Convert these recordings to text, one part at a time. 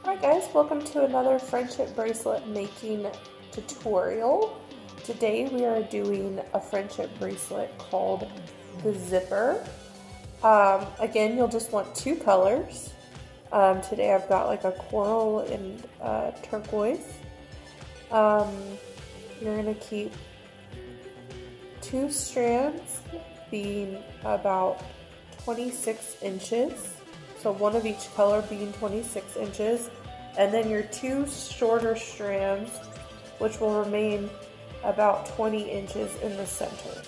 Hi guys, welcome to another friendship bracelet making tutorial. Today we are doing a friendship bracelet called the zipper. Again, you'll just want two colors. Today I've got like a coral and turquoise. You're going to keep two strands being about 26 inches. So one of each color being 26 inches, and then your two shorter strands, which will remain about 20 inches in the center.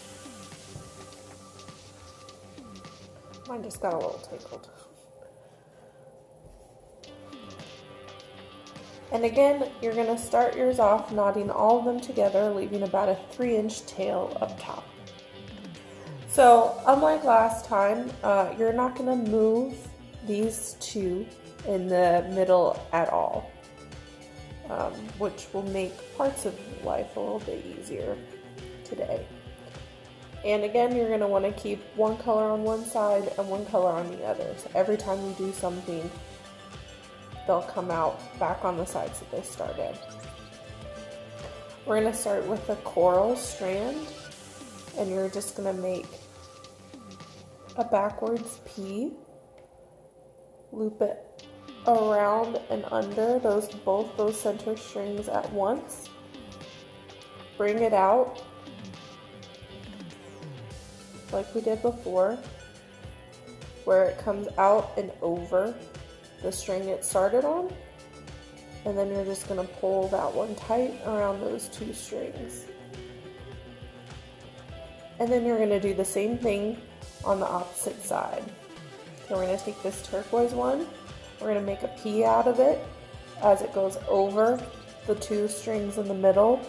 Mine just got a little tangled. And again, you're going to start yours off knotting all of them together, leaving about a 3-inch tail up top. So unlike last time, you're not going to move these two in the middle at all, which will make parts of life a little bit easier today. And again, you're going to want to keep one color on one side and one color on the other. So every time you do something, they'll come out back on the sides that they started. We're going to start with a coral strand, and you're just going to make a backwards P. Loop it around and under both those center strings at once. Bring it out like we did before, where it comes out and over the string it started on, and then you're just going to pull that one tight around those two strings. And then you're going to do the same thing on the opposite side. So we're going to take this turquoise one, we're going to make a P out of it as it goes over the two strings in the middle,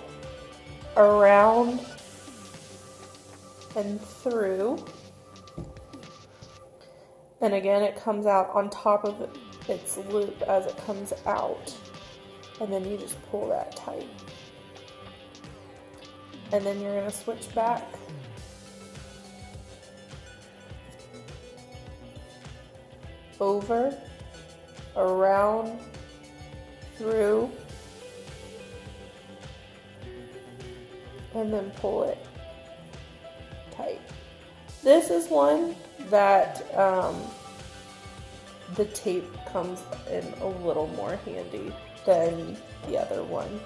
around and through. And again, it comes out on top of its loop as it comes out. And then you just pull that tight. And then you're going to switch back. Over, around, through, and then pull it tight. This is one that the tape comes in a little more handy than the other one.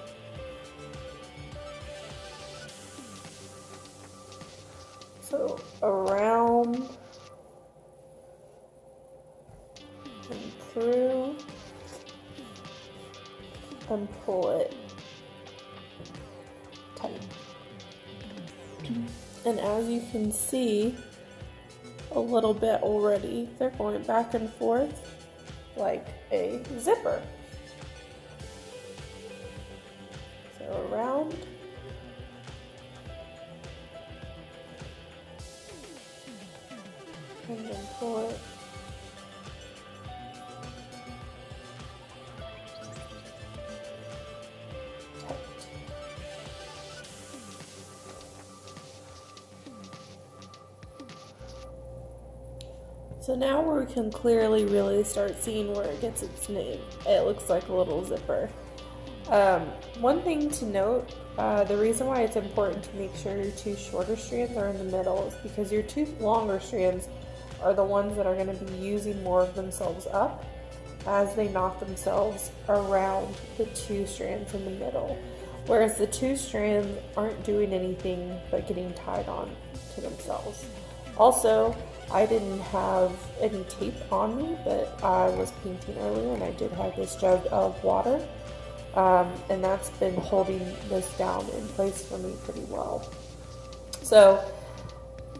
So around and through, and pull it tight. And as you can see a little bit already, they're going back and forth like a zipper. So around, and then pull it tight. So now we can clearly really start seeing where it gets its name. It looks like a little zipper. One thing to note, the reason why it's important to make sure your two shorter strands are in the middle is because your two longer strands are the ones that are going to be using more of themselves up as they knot themselves around the two strands in the middle. Whereas the two strands aren't doing anything but getting tied on to themselves. Also, I didn't have any tape on me, but I was painting earlier and I did have this jug of water. And that's been holding this down in place for me pretty well. So,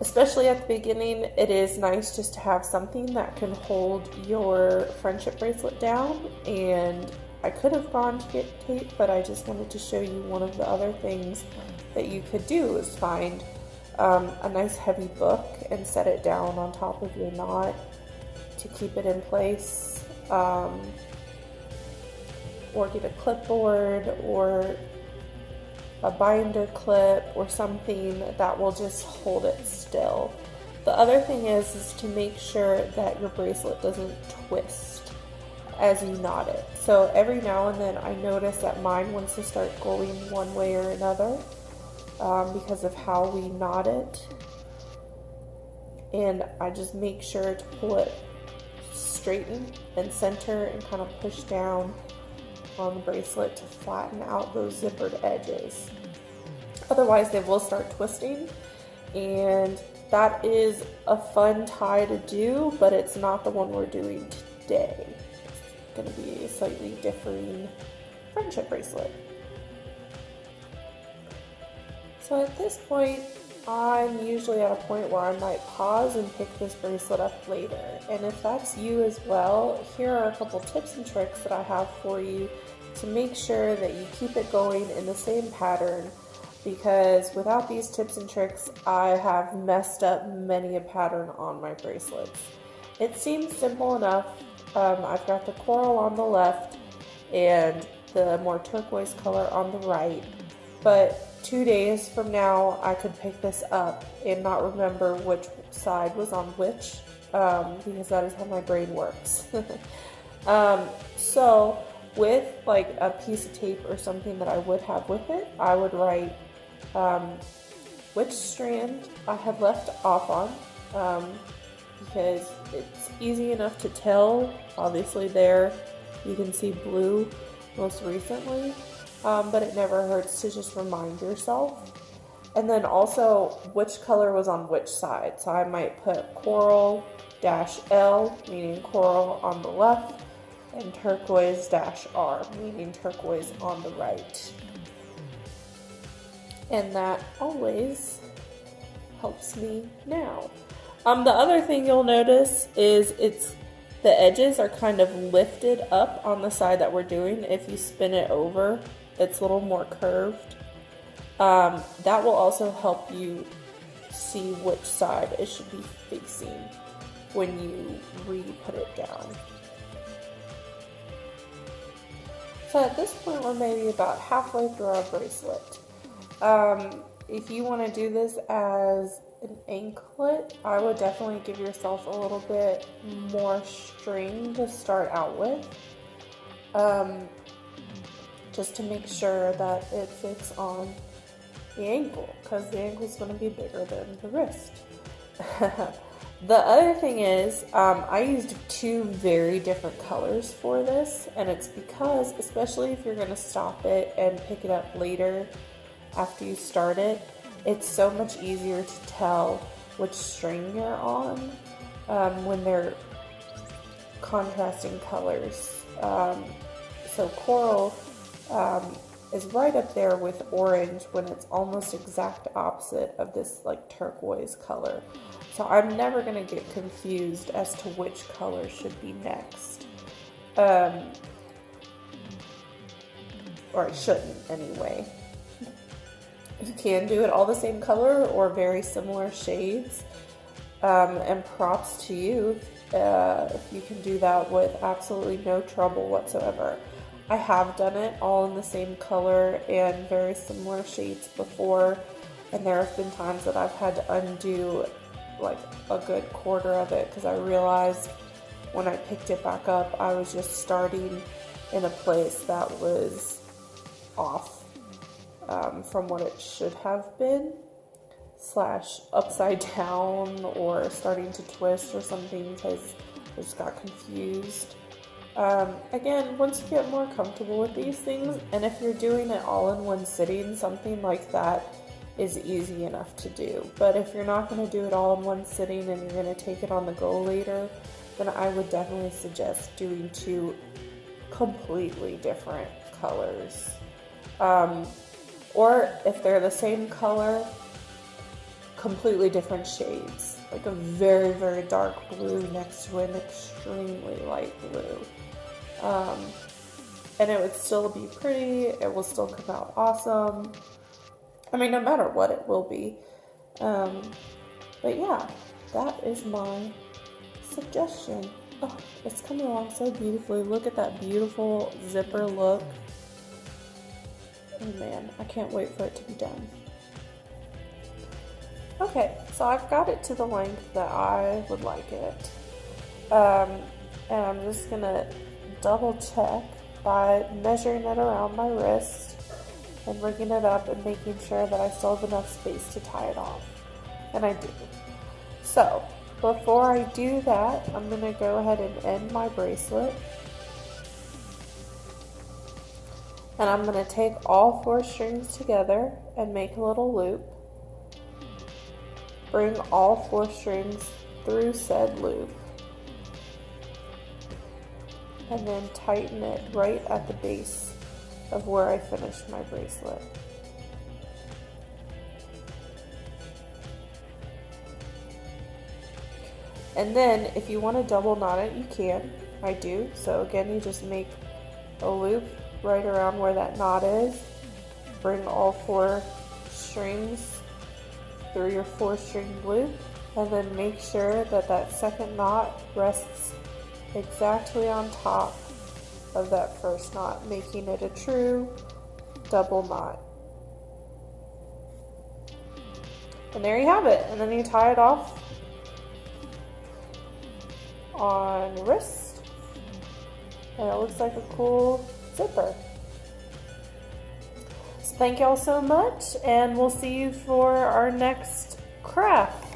especially at the beginning, it is nice just to have something that can hold your friendship bracelet down. And I could have gone to get tape, but I just wanted to show you one of the other things that you could do is find a nice heavy book and set it down on top of your knot to keep it in place. Or get a clipboard or a binder clip or something that will just hold it still. The other thing is to make sure that your bracelet doesn't twist as you knot it. So every now and then I notice that mine wants to start going one way or another because of how we knot it. And I just make sure to pull it straighten and center and kind of push down on the bracelet to flatten out those zippered edges. Otherwise they will start twisting, and that is a fun tie to do, but it's not the one we're doing today. It's going to be a slightly differing friendship bracelet. So at this point, I'm usually at a point where I might pause and pick this bracelet up later. And if that's you as well, here are a couple tips and tricks that I have for you to make sure that you keep it going in the same pattern, because without these tips and tricks, I have messed up many a pattern on my bracelets. It seems simple enough. I've got the coral on the left and the more turquoise color on the right, but 2 days from now, I could pick this up and not remember which side was on which, because that is how my brain works. So with like a piece of tape or something that I would have with it, I would write which strand I had left off on, because it's easy enough to tell. Obviously there you can see blue most recently. But it never hurts to just remind yourself. And then also which color was on which side. So I might put coral-L, meaning coral, on the left, and turquoise-R, meaning turquoise, on the right. And that always helps me now. The other thing you'll notice is the edges are kind of lifted up on the side that we're doing. If you spin it over, it's a little more curved. That will also help you see which side it should be facing when you re-put it down. So at this point, we're maybe about halfway through our bracelet. If you want to do this as an anklet, I would definitely give yourself a little bit more string to start out with. Just to make sure that it fits on the ankle, because the ankle is going to be bigger than the wrist. The other thing is, I used 2 very different colors for this, and it's because, especially if you're going to stop it and pick it up later after you start it, it's so much easier to tell which string you're on when they're contrasting colors. So coral is right up there with orange when it's almost exact opposite of this like turquoise color. So I'm never going to get confused as to which color should be next. Or it shouldn't anyway. You can do it all the same color or very similar shades. And props to you if you can do that with absolutely no trouble whatsoever. I have done it all in the same color and very similar shades before, and there have been times that I've had to undo like a good quarter of it because I realized when I picked it back up I was just starting in a place that was off from what it should have been, / upside down or starting to twist or something, because I just got confused. Again, once you get more comfortable with these things, and if you're doing it all in one sitting, something like that is easy enough to do. But if you're not going to do it all in one sitting and you're going to take it on the go later, then I would definitely suggest doing 2 completely different colors. Or if they're the same color, completely different shades. Like a very, very dark blue next to an extremely light blue. And it would still be pretty, it will still come out awesome. I mean, no matter what, it will be. But yeah, that is my suggestion. Oh, it's coming along so beautifully. Look at that beautiful zipper look. Oh man, I can't wait for it to be done. Okay, so I've got it to the length that I would like it. And I'm just gonna double check. by measuring it around my wrist and rigging it up and making sure that I still have enough space to tie it off. And I do. So, before I do that, I'm going to go ahead and end my bracelet. And I'm going to take all 4 strings together and make a little loop. Bring all 4 strings through said loop. And then tighten it right at the base of where I finished my bracelet. And then if you want to double knot it, you can. I do. So again, you just make a loop right around where that knot is. Bring all 4 strings through your 4-string loop, and then make sure that that second knot rests exactly on top of that first knot, making it a true double knot. And there you have it. And then you tie it off on your wrist, and it looks like a cool zipper. So thank y'all so much, and we'll see you for our next craft.